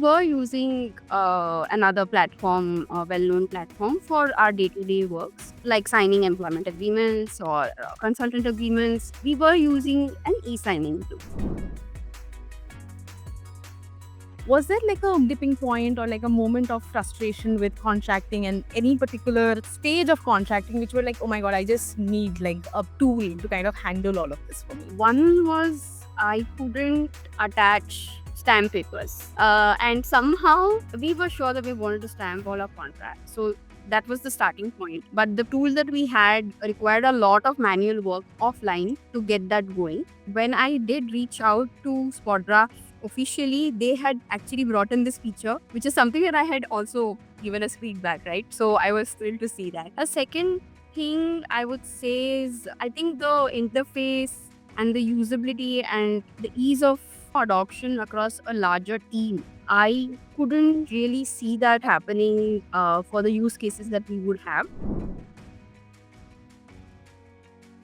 were using another platform, a well-known platform for our day-to-day works, like signing employment agreements or consultant agreements. We were using an e-signing tool. Was there like a dipping point or like a moment of frustration with contracting and any particular stage of contracting which were like, oh my God, I just need like a tool to kind of handle all of this for me? One was I couldn't attach stamp papers, and somehow we were sure that we wanted to stamp all our contracts. So that was the starting point. But the tool that we had required a lot of manual work offline to get that going. When I did reach out to SpotDraft officially, they had actually brought in this feature, which is something that I had also given us feedback, right? So I was thrilled to see that. A second thing I would say is I think the interface and the usability and the ease of adoption across a larger team. I couldn't really see that happening for the use cases that we would have.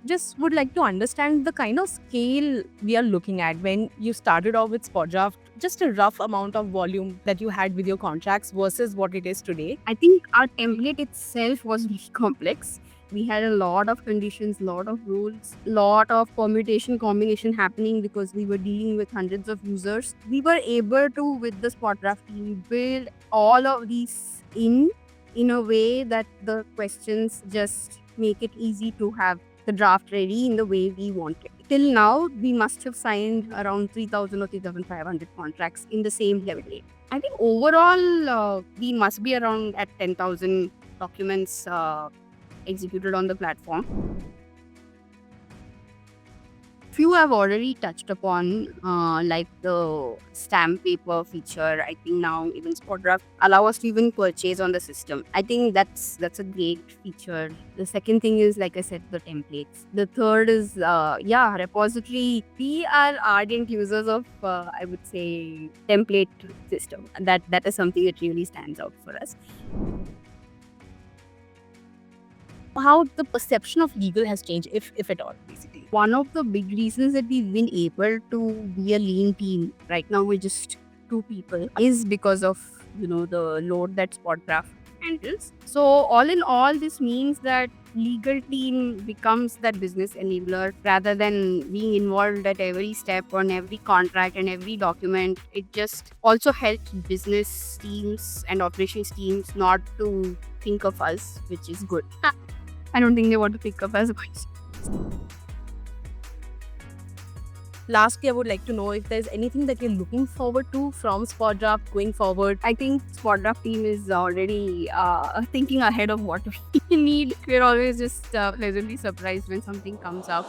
Just would like to understand the kind of scale we are looking at when you started off with SpotDraft, just a rough amount of volume that you had with your contracts versus what it is today. I think our template itself was really complex. We had a lot of conditions, lot of rules, lot of permutation combination happening because we were dealing with hundreds of users. We were able to, with the SpotDraft team, build all of these in a way that the questions just make it easy to have the draft ready in the way we want it. Till now, we must have signed around 3,000 or 3,500 contracts in the same level. I think overall, we must be around at 10,000 documents executed on the platform. Few I've already touched upon, like the stamp paper feature. I think now even SpotDraft allow us to even purchase on the system. I think that's a great feature. The second thing is, like I said, the templates. The third is, repository. We are ardent users of, I would say, template system. That is something that really stands out for us. How the perception of legal has changed, if at all, basically. One of the big reasons that we've been able to be a lean team, right now we're just 2 people, is because of the load that SpotDraft handles. So all in all, this means that legal team becomes that business enabler rather than being involved at every step on every contract and every document. It just also helps business teams and operations teams not to think of us, which is good. I don't think they want to think of us much. Lastly, I would like to know if there's anything that you're looking forward to from SpotDraft going forward. I think SpotDraft team is already thinking ahead of what we need. We're always just pleasantly surprised when something comes up.